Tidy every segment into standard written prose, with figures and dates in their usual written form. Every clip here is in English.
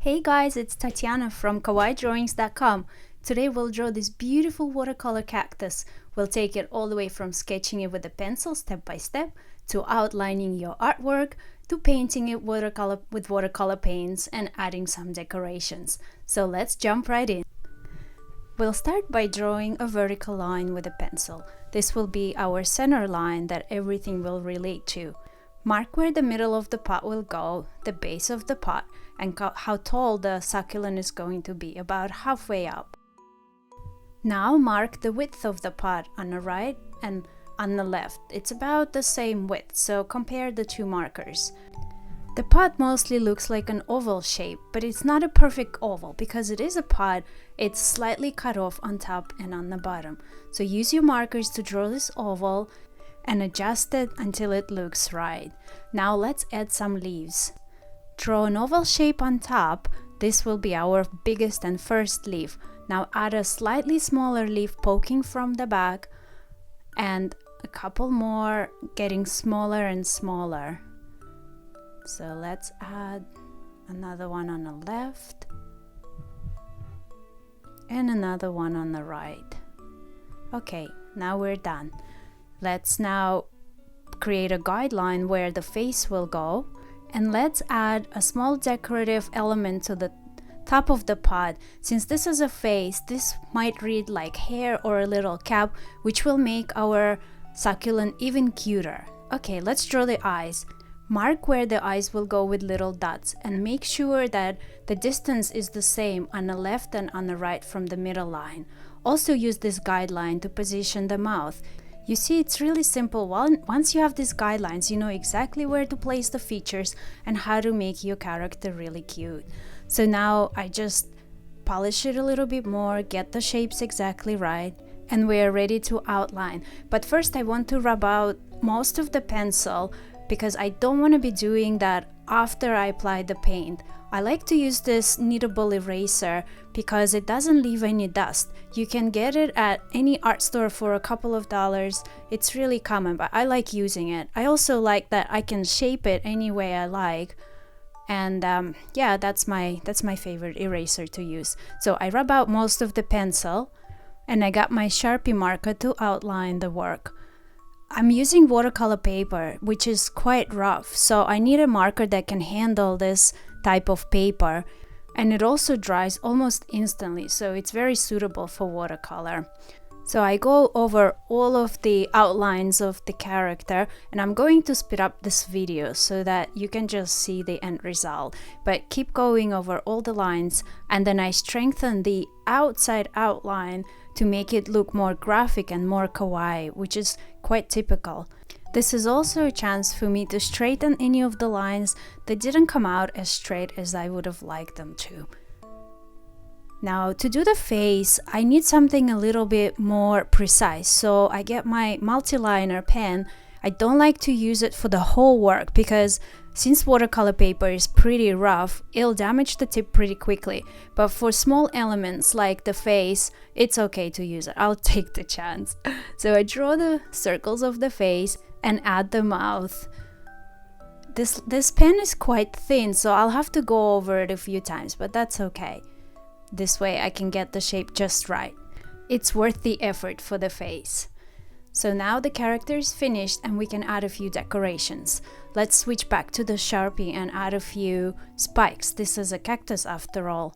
Hey guys, it's Tatyana from KawaiiDrawings.com. Today we'll draw this beautiful watercolor cactus. We'll take it all the way from sketching it with a pencil step by step, to outlining your artwork, to painting it with watercolor paints and adding some decorations. So let's jump right in. We'll start by drawing a vertical line with a pencil. This will be our center line that everything will relate to. Mark where the middle of the pot will go, the base of the pot, and how tall the succulent is going to be, about halfway up. Now mark the width of the pot on the right and on the left. It's about the same width, so compare the two markers. The pot mostly looks like an oval shape, but it's not a perfect oval because it is a pot. It's slightly cut off on top and on the bottom. So use your markers to draw this oval and adjust it until it looks right. Now let's add some leaves. Draw an oval shape on top. This will be our biggest and first leaf. Now add a slightly smaller leaf poking from the back and a couple more getting smaller and smaller. So let's add another one on the left and another one on the right. Okay, now we're done. Let's now create a guideline where the face will go, and let's add a small decorative element to the top of the pot. Since this is a face, this might read like hair or a little cap, which will make our succulent even cuter. Okay, let's draw the eyes. Mark where the eyes will go with little dots and make sure that the distance is the same on the left and on the right from the middle line. Also use this guideline to position the mouth. You see, it's really simple. Once you have these guidelines, you know exactly where to place the features and how to make your character really cute. So now I just polish it a little bit more, get the shapes exactly right, and we are ready to outline. But first I want to rub out most of the pencil because I don't want to be doing that after I apply the paint. I like to use this kneadable eraser because it doesn't leave any dust. You can get it at any art store for a couple of dollars. It's really common, but I like using it. I also like that I can shape it any way I like. And yeah, that's my favorite eraser to use. So I rub out most of the pencil and I got my Sharpie marker to outline the work. I'm using watercolor paper, which is quite rough, so I need a marker that can handle this type of paper, and it also dries almost instantly, so it's very suitable for watercolor. So I go over all of the outlines of the character, and I'm going to speed up this video so that you can just see the end result, but keep going over all the lines, and then I strengthen the outside outline to make it look more graphic and more kawaii, which is quite typical. This is also a chance for me to straighten any of the lines that didn't come out as straight as I would have liked them to. Now to do the face, I need something a little bit more precise, so I get my Multiliner pen. I don't like to use it for the whole work because since watercolor paper is pretty rough, it'll damage the tip pretty quickly. But for small elements like the face, it's okay to use it. I'll take the chance. So I draw the circles of the face and add the mouth. This pen is quite thin, so I'll have to go over it a few times, but that's okay. This way I can get the shape just right. It's worth the effort for the face. So now the character is finished and we can add a few decorations. Let's switch back to the Sharpie and add a few spikes. This is a cactus after all.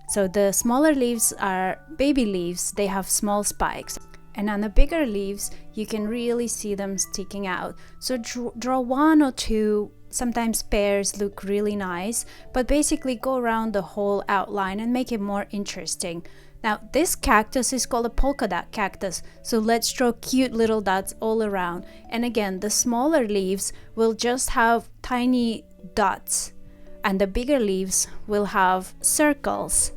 So the smaller leaves are baby leaves, they have small spikes. And on the bigger leaves, you can really see them sticking out. So draw one or two, sometimes pairs look really nice, but basically go around the whole outline and make it more interesting. Now this cactus is called a polka dot cactus, so let's draw cute little dots all around. And again, the smaller leaves will just have tiny dots, and the bigger leaves will have circles.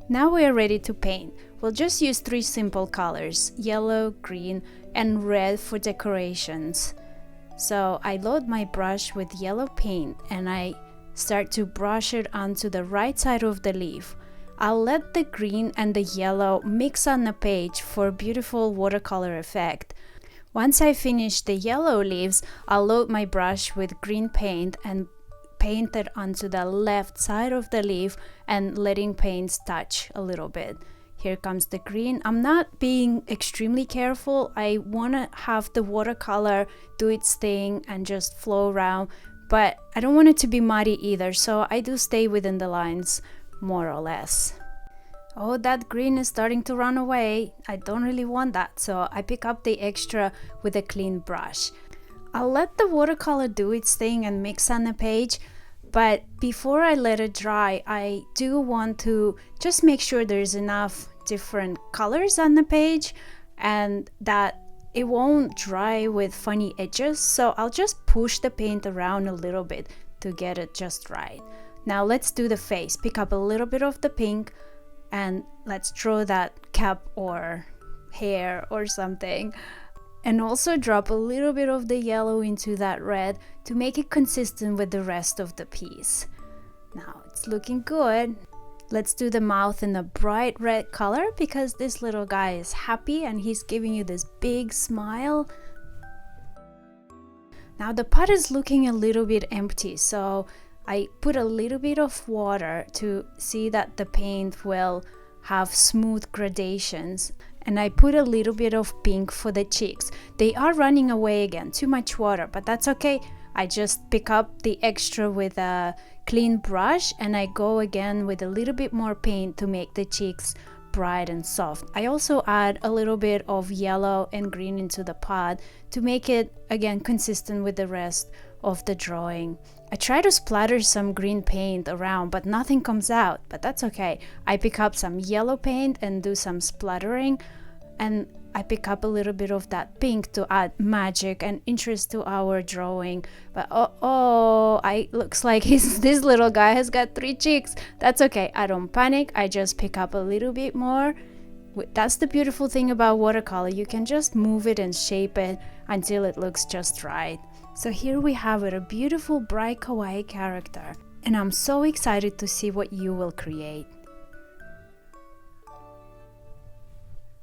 Now we are ready to paint. We'll just use three simple colors, yellow, green, and red for decorations. So I load my brush with yellow paint and I start to brush it onto the right side of the leaf. I'll let the green and the yellow mix on the page for a beautiful watercolor effect. Once I finish the yellow leaves, I'll load my brush with green paint and painted onto the left side of the leaf and letting paints touch a little bit. Here comes the green. I'm not being extremely careful. I want to have the watercolor do its thing and just flow around, but I don't want it to be muddy either, so I do stay within the lines more or less. Oh, that green is starting to run away. I don't really want that, so I pick up the extra with a clean brush. I'll let the watercolor do its thing and mix on the page, but before I let it dry, I do want to just make sure there's enough different colors on the page and that it won't dry with funny edges, so I'll just push the paint around a little bit to get it just right. Now let's do the face. Pick up a little bit of the pink and let's draw that cap or hair or something, and also drop a little bit of the yellow into that red to make it consistent with the rest of the piece. Now it's looking good. Let's do the mouth in a bright red color because this little guy is happy and he's giving you this big smile. Now the pot is looking a little bit empty, so I put a little bit of water to see that the paint will have smooth gradations, and I put a little bit of pink for the cheeks. They are running away again, too much water, but that's okay. I just pick up the extra with a clean brush and I go again with a little bit more paint to make the cheeks bright and soft. I also add a little bit of yellow and green into the pot to make it again consistent with the rest of the drawing. I try to splatter some green paint around, but nothing comes out, but that's okay. I pick up some yellow paint and do some splattering, and I pick up a little bit of that pink to add magic and interest to our drawing. But looks like this little guy has got 3 cheeks. That's okay, I don't panic. I just pick up a little bit more. That's the beautiful thing about watercolor. You can just move it and shape it until it looks just right. So here we have it, a beautiful bright kawaii character. And I'm so excited to see what you will create.